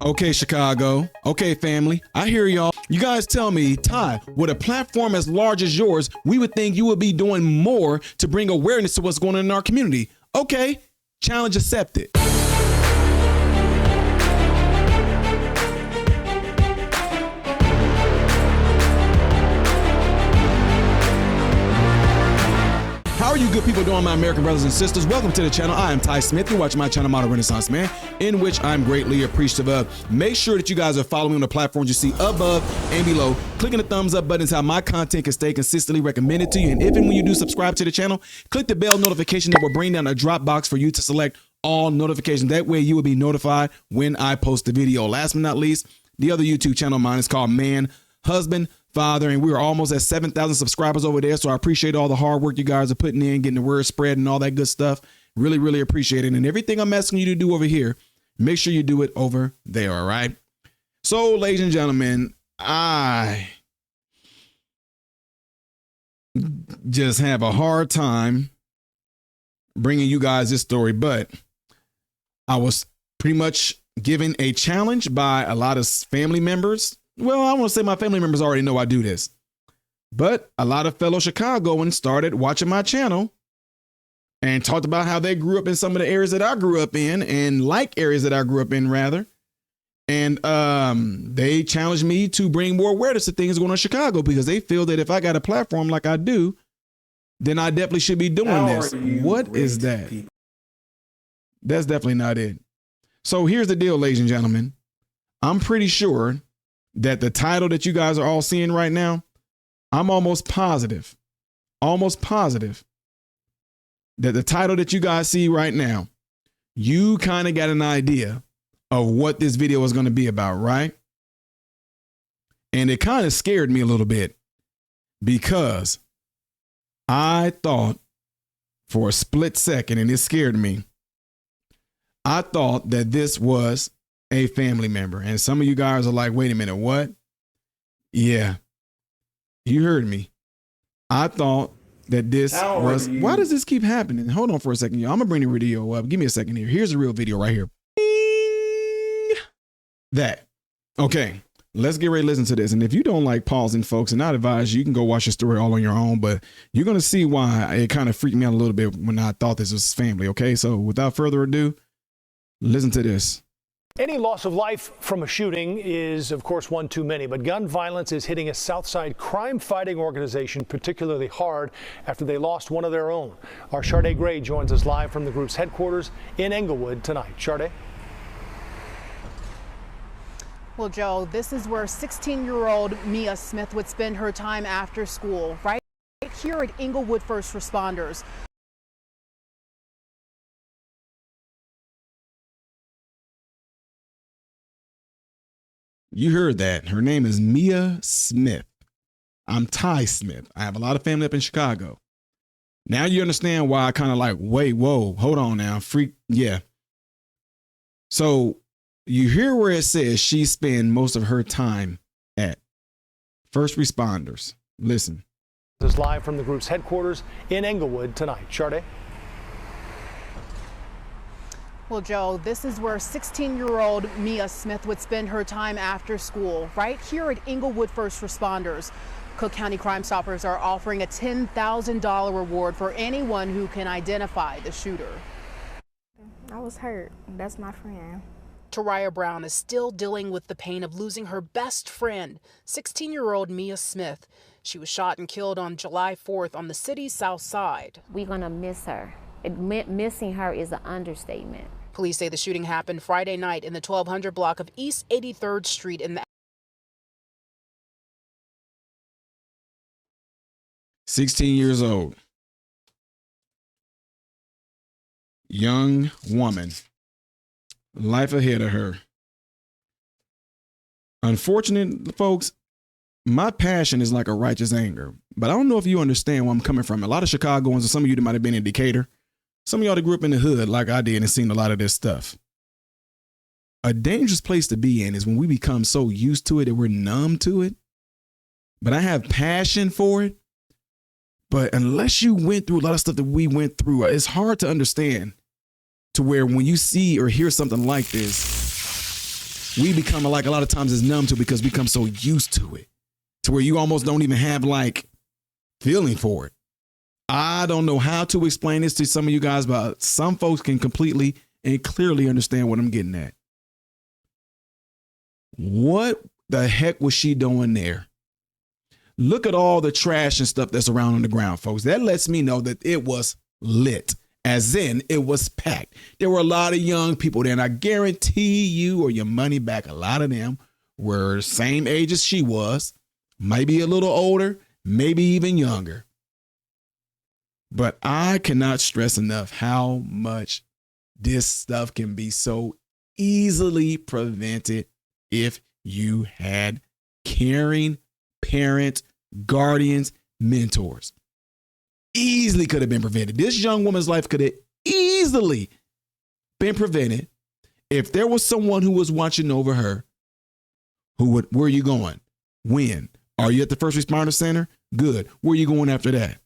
Okay, Chicago. Okay, family. I hear y'all. You guys tell me, Ty, with a platform as large as yours, we would think you would be doing more to bring awareness to what's going on in our community. Okay, challenge accepted. How are you good people doing, my American brothers and sisters? Welcome to the channel. I am Ty Smith. You're watching my channel, Modern Renaissance Man, in which I'm greatly appreciative of. Make sure that you guys are following on the platforms you see above and below. Clicking the thumbs up button is how my content can stay consistently recommended to you. And if and when you do subscribe to the channel, click the bell notification that will bring down a drop box for you to select all notifications. That way you will be notified when I post the video. Last but not least, the other YouTube channel of mine is called Man, Husband, Father, and we are almost at 7,000 subscribers over there. So I appreciate all the hard work you guys are putting in, getting the word spread and all that good stuff. Really, really appreciate it. And everything I'm asking you to do over here, make sure you do it over there. All right. So, ladies and gentlemen, I just have a hard time bringing you guys this story, but I was pretty much given a challenge by a lot of family members. Well, I want to say my family members already know I do this, but a lot of fellow Chicagoans started watching my channel and talked about how they grew up in some of the areas that I grew up in and like areas that I grew up in rather. And they challenged me to bring more awareness to things going on in Chicago because they feel that if I got a platform like I do, then I definitely should be doing this. What is that? People? That's definitely not it. So here's the deal, ladies and gentlemen. I'm pretty sure that the title that you guys are all seeing right now, I'm almost positive that the title that you guys see right now, you kind of got an idea of what this video is going to be about, right? And it kind of scared me a little bit because I thought for a split second, and it scared me, I thought that this was a family member. And some of you guys are like, wait a minute, what? Yeah, you heard me. I thought that this was, why does this keep happening? Hold on for a second, y'all. I'm gonna bring the video up. Give me a second here. Here's the real video right here. That. Okay, let's get ready to listen to this. And if you don't like pausing, folks, and I'd advise you can go watch the story all on your own, but you're gonna see why it kind of freaked me out a little bit when I thought this was family. Okay, so without further ado, listen to this. Any loss of life from a shooting is, of course, one too many, but gun violence is hitting a Southside crime-fighting organization particularly hard after they lost one of their own. Our Sade Gray joins us live from the group's headquarters in Englewood tonight. Sade? Well, Joe, this is where 16-year-old Mia Smith would spend her time after school, right here at Englewood First Responders. You heard that. Her name is Mia Smith. I'm Ty Smith. I have a lot of family up in Chicago. Now you understand why I kind of like, wait, whoa, hold on now. Freak. Yeah. So you hear where it says she spent most of her time at first responders. Listen. This is live from the group's headquarters in Englewood tonight. Sade? Well, Joe, this is where 16-year-old Mia Smith would spend her time after school, right here at Englewood First Responders. Cook County Crime Stoppers are offering a $10,000 reward for anyone who can identify the shooter. I was hurt. That's my friend. Taraya Brown is still dealing with the pain of losing her best friend, 16-year-old Mia Smith. She was shot and killed on July 4th on the city's south side. We're going to miss her. Missing her is an understatement. Police say the shooting happened Friday night in the 1200 block of East 83rd Street in the 16 years old. Young woman. Life ahead of her. Unfortunate, folks, my passion is like a righteous anger. But I don't know if you understand where I'm coming from. A lot of Chicagoans, and some of you that might have been in Decatur, some of y'all that grew up in the hood like I did and seen a lot of this stuff. A dangerous place to be in is when we become so used to it that we're numb to it. But I have passion for it. But unless you went through a lot of stuff that we went through, it's hard to understand to where when you see or hear something like this, we become like a lot of times is numb to because we become so used to it to where you almost don't even have like feeling for it. I don't know how to explain this to some of you guys, but some folks can completely and clearly understand what I'm getting at. What the heck was she doing there? Look at all the trash and stuff that's around on the ground, folks. That lets me know that it was lit, as in it was packed. There were a lot of young people there, and I guarantee you or your money back, a lot of them were the same age as she was, maybe a little older, maybe even younger. But I cannot stress enough how much this stuff can be so easily prevented if you had caring parents, guardians, mentors. Easily could have been prevented. This young woman's life could have easily been prevented if there was someone who was watching over her. Where are you going? When? Are you at the first responder center? Good. Where are you going after that?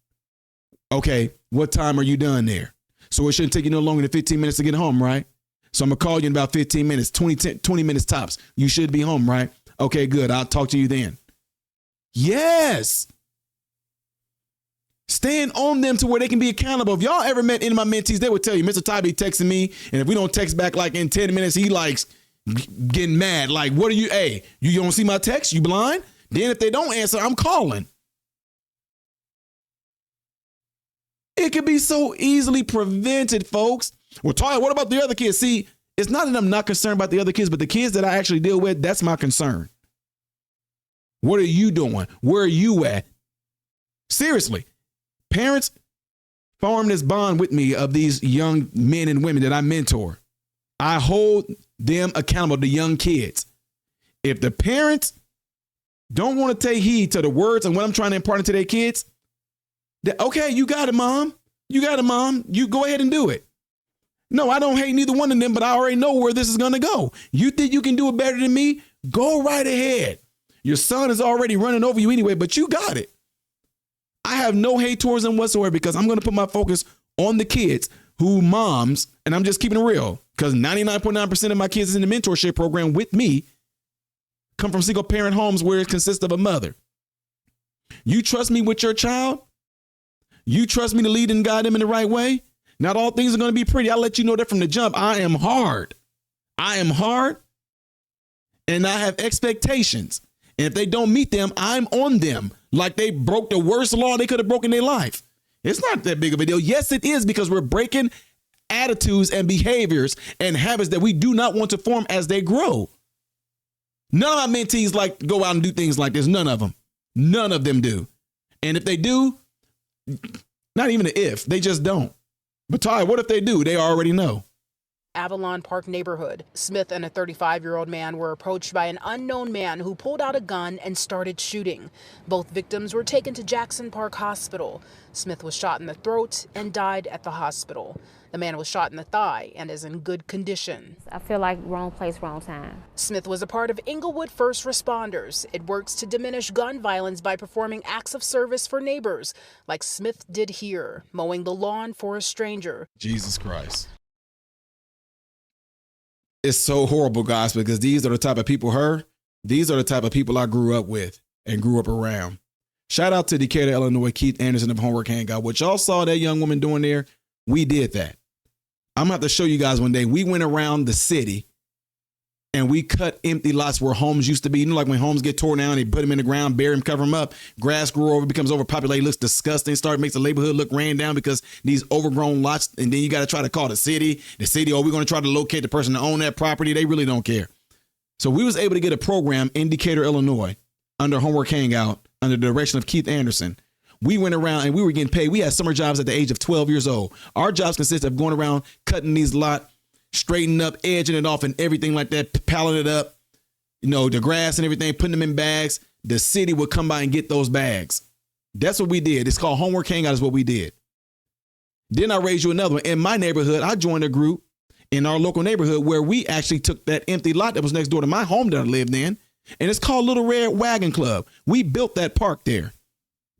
Okay, what time are you done there? So it shouldn't take you no longer than 15 minutes to get home, right? So I'm going to call you in about 15 minutes, 20 minutes tops. You should be home, right? Okay, good. I'll talk to you then. Yes. Staying on them to where they can be accountable. If y'all ever met any of my mentees, they would tell you, Mr. Tybee texting me, and if we don't text back like in 10 minutes, he likes getting mad. Like, what are you, hey, you don't see my text? You blind? Then if they don't answer, I'm calling. It could be so easily prevented, folks. Well, Tyler, what about the other kids? See, it's not that I'm not concerned about the other kids, but the kids that I actually deal with, that's my concern. What are you doing? Where are you at? Seriously, parents form this bond with me of these young men and women that I mentor. I hold them accountable to young kids. If the parents don't want to take heed to the words and what I'm trying to impart into their kids, okay, you got it, mom. You got it, mom. You go ahead and do it. No, I don't hate neither one of them, but I already know where this is going to go. You think you can do it better than me? Go right ahead. Your son is already running over you anyway, but you got it. I have no hate towards them whatsoever because I'm going to put my focus on the kids who moms, and I'm just keeping it real because 99.9% of my kids in the mentorship program with me come from single parent homes where it consists of a mother. You trust me with your child? You trust me to lead and guide them in the right way? Not all things are going to be pretty. I'll let you know that from the jump. I am hard. I am hard, and I have expectations. And if they don't meet them, I'm on them like they broke the worst law they could have broken in their life. It's not that big of a deal. Yes, it is, because we're breaking attitudes and behaviors and habits that we do not want to form as they grow. None of my mentees like to go out and do things like this. None of them. None of them do. And if they do, not even an if, they just don't. But Ty, what if they do? They already know. Avalon Park neighborhood. Smith and a 35-year-old man were approached by an unknown man who pulled out a gun and started shooting. Both victims were taken to Jackson Park Hospital. Smith was shot in the throat and died at the hospital. The man was shot in the thigh and is in good condition. I feel like wrong place, wrong time. Smith was a part of Inglewood First Responders. It works to diminish gun violence by performing acts of service for neighbors, like Smith did here, mowing the lawn for a stranger. Jesus Christ. It's so horrible, guys, because these are the type of people these are the type of people I grew up with and grew up around. Shout out to Decatur, Illinois, Keith Anderson of Homework Hangout. What y'all saw that young woman doing there, we did that. I'm going to have to show you guys one day. We went around the city and we cut empty lots where homes used to be. You know, like when homes get torn down, they put them in the ground, bury them, cover them up. Grass grew over, becomes overpopulated, looks disgusting, makes the neighborhood look ran down because these overgrown lots. And then you got to try to call the city, we're going to try to locate the person to own that property. They really don't care. So we was able to get a program in Decatur, Illinois, under Homework Hangout, under the direction of Keith Anderson. We went around and we were getting paid. We had summer jobs at the age of 12 years old. Our jobs consist of going around, cutting these lots, straightening up, edging it off and everything like that, piling it up, the grass and everything, putting them in bags. The city would come by and get those bags. That's what we did. It's called Homework Hangout is what we did. Then I raised you another one. In my neighborhood, I joined a group in our local neighborhood where we actually took that empty lot that was next door to my home that I lived in, and it's called Little Red Wagon Club. We built that park there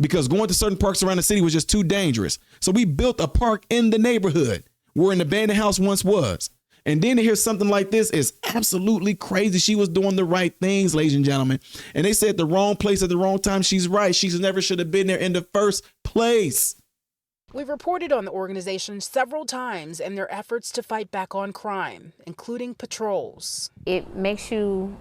because going to certain parks around the city was just too dangerous. So we built a park in the neighborhood where an abandoned house once was. And then to hear something like this is absolutely crazy. She was doing the right things, ladies and gentlemen. And they said the wrong place at the wrong time. She's right. She never should have been there in the first place. We've reported on the organization several times and their efforts to fight back on crime, including patrols. It makes you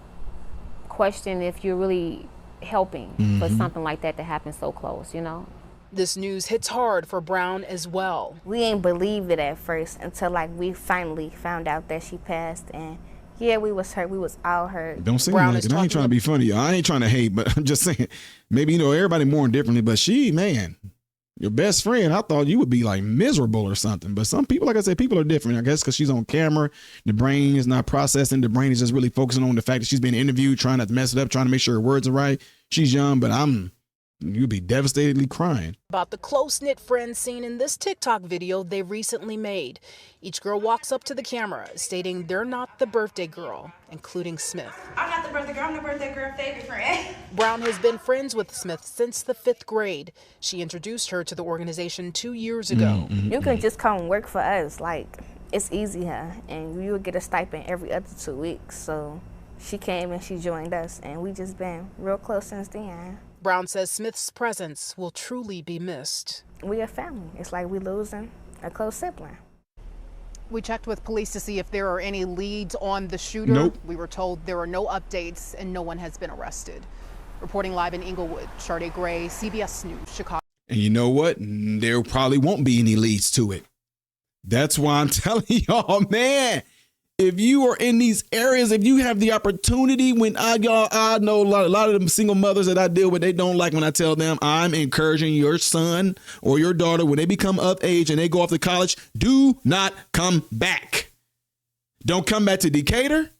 question if you're really helping for something like that to happen so close, you know? This news hits hard for Brown as well. We ain't believed it at first until like we finally found out that she passed, and yeah, we was hurt. We was all hurt. Don't say Brown like is it. I ain't trying to be funny. I ain't trying to hate, but I'm just saying, maybe, everybody mourn differently, but she, man, your best friend, I thought you would be like miserable or something. But some people, like I said, people are different. I guess because she's on camera, the brain is not processing. The brain is just really focusing on the fact that she's being interviewed, trying not to mess it up, trying to make sure her words are right. She's young, but you'd be devastatedly crying. About the close-knit friends seen in this TikTok video they recently made. Each girl walks up to the camera, stating they're not the birthday girl, including Smith. I'm not the birthday girl, I'm the birthday girl favorite friend. Brown has been friends with Smith since the 5th grade. She introduced her to the organization 2 years ago. You can just come and work for us. Like, it's easy here, and you will get a stipend every other 2 weeks. So she came and she joined us, and we just been real close since then. Brown says Smith's presence will truly be missed. We a family. It's like we losing a close sibling. We checked with police to see if there are any leads on the shooter. Nope. We were told there are no updates and no one has been arrested. Reporting live in Inglewood, Sade Gray, CBS News, Chicago. And you know what? There probably won't be any leads to it. That's why I'm telling y'all, man, if you are in these areas, if you have the opportunity, when I know a lot of them single mothers that I deal with, they don't like when I tell them I'm encouraging your son or your daughter when they become of age and they go off to college, do not come back. Don't come back to Decatur.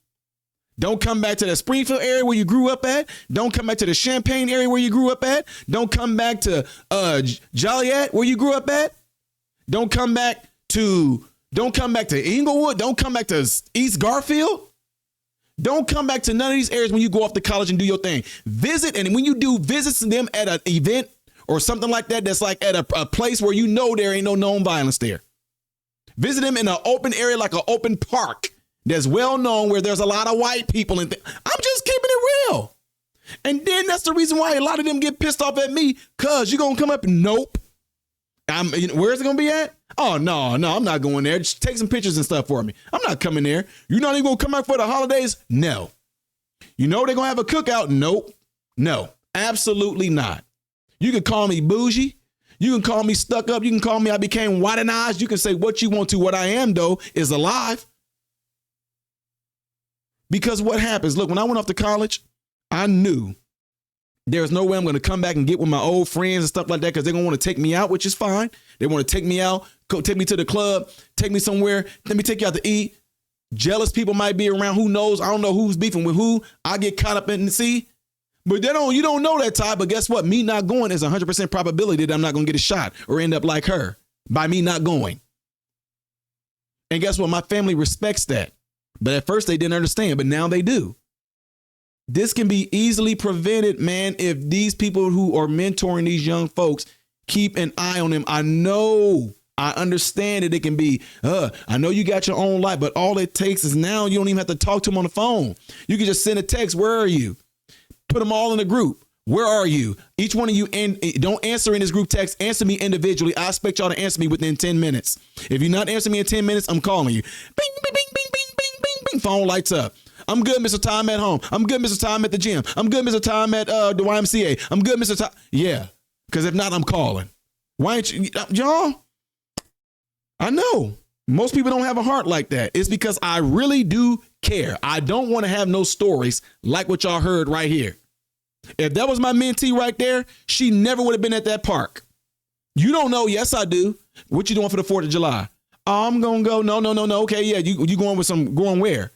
Don't come back to the Springfield area where you grew up at. Don't come back to the Champaign area where you grew up at. Don't come back to Joliet where you grew up at. Don't come back to Inglewood. Don't come back to East Garfield. Don't come back to none of these areas when you go off to college and do your thing. Visit, and when you do visits them at an event or something like that, that's like at a place where you know there ain't no known violence there. Visit them in an open area like an open park that's well known where there's a lot of white people. And I'm just keeping it real. And then that's the reason why a lot of them get pissed off at me, because you're going to come up and nope. Where's it going to be at? Oh, no, I'm not going there. Just take some pictures and stuff for me. I'm not coming there. You're not even going to come out for the holidays? No. You know they're going to have a cookout? Nope. No, absolutely not. You can call me bougie. You can call me stuck up. You can call me I became white-eyed. You can say what you want to. What I am, though, is alive. Because what happens, look, when I went off to college, I knew there's no way I'm going to come back and get with my old friends and stuff like that, because they're going to want to take me out, which is fine. They want to take me out, take me to the club, take me somewhere. Let me take you out to eat. Jealous people might be around. Who knows? I don't know who's beefing with who. I get caught up in the sea. But you don't know that, Ty. But guess what? Me not going is 100% probability that I'm not going to get a shot or end up like her by me not going. And guess what? My family respects that. But at first they didn't understand, but now they do. This can be easily prevented, man, if these people who are mentoring these young folks keep an eye on them. I understand that it can be, I know you got your own life, but all it takes is now you don't even have to talk to them on the phone. You can just send a text. Where are you? Put them all in a group. Where are you? Each one of you, and don't answer in this group text. Answer me individually. I expect y'all to answer me within 10 minutes. If you're not answering me in 10 minutes, I'm calling you. Bing, bing, bing, bing, bing, bing, bing, bing. Phone lights up. I'm good, Mr. Time at home. I'm good, Mr. Time at the gym. I'm good, Mr. Time at the YMCA. I'm good, Mr. Time. Yeah, because if not, I'm calling. Why ain't you, y'all? I know most people don't have a heart like that. It's because I really do care. I don't want to have no stories like what y'all heard right here. If that was my mentee right there, she never would have been at that park. You don't know. Yes, I do. What you doing for the 4th of July? Oh, I'm going to go. No. Okay, yeah, you going where?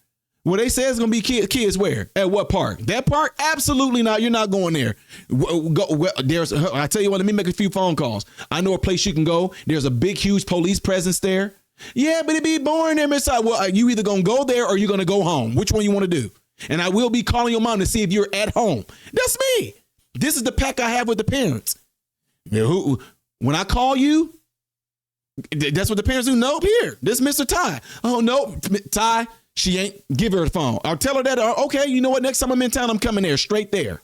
Well, they say it's going to be kids where? At what park? That park? Absolutely not. You're not going there. I tell you what, let me make a few phone calls. I know a place you can go. There's a big, huge police presence there. Yeah, but it'd be boring there, Miss. Well, you either going to go there or you're going to go home. Which one you want to do? And I will be calling your mom to see if you're at home. That's me. This is the pack I have with the parents. When I call you, That's what the parents do. Nope, here, this Mr. Ty. Oh, no, Ty, she ain't. Give her the phone. I'll tell her that. Okay, you know what? Next time I'm in town, I'm coming there, straight there.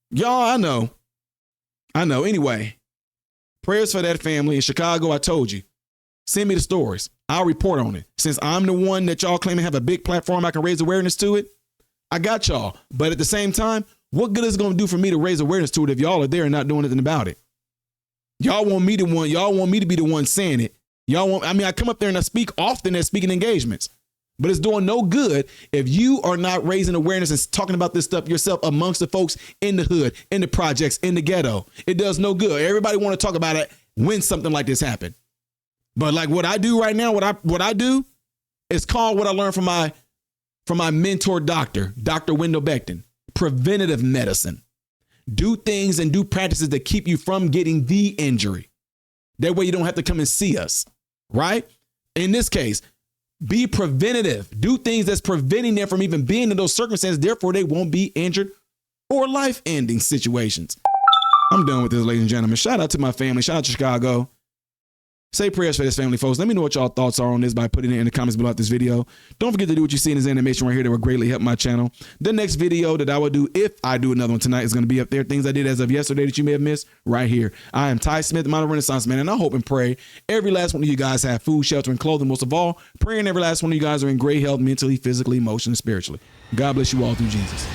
Y'all, I know. Anyway, prayers for that family in Chicago. I told you. Send me the stories. I'll report on it. Since I'm the one that y'all claim to have a big platform, I can raise awareness to it. I got y'all. But at the same time, what good is it going to do for me to raise awareness to it if y'all are there and not doing anything about it? Y'all want me to be the one saying it. I come up there and I speak often at speaking engagements, but it's doing no good if you are not raising awareness and talking about this stuff yourself amongst the folks in the hood, in the projects, in the ghetto. It does no good. Everybody want to talk about it when something like this happened. But like what I do right now, what I do is called what I learned from my mentor doctor, Dr. Wendell Beckton, preventative medicine. Do things and do practices that keep you from getting the injury. That way you don't have to come and see us, right? In this case, be preventative. Do things that's preventing them from even being in those circumstances. Therefore, they won't be injured or life-ending situations. I'm done with this, ladies and gentlemen. Shout out to my family. Shout out to Chicago. Say prayers for this family, folks. Let me know what y'all thoughts are on this by putting it in the comments below this video. Don't forget to do what you see in this animation right here. That will greatly help my channel. The next video that I will do, if I do another one tonight, is going to be up there. Things I did as of yesterday that you may have missed right here. I am Ty Smith, the Modern Renaissance Man, and I hope and pray every last one of you guys have food, shelter, and clothing. Most of all, praying every last one of you guys are in great health mentally, physically, emotionally, and spiritually. God bless you all through Jesus.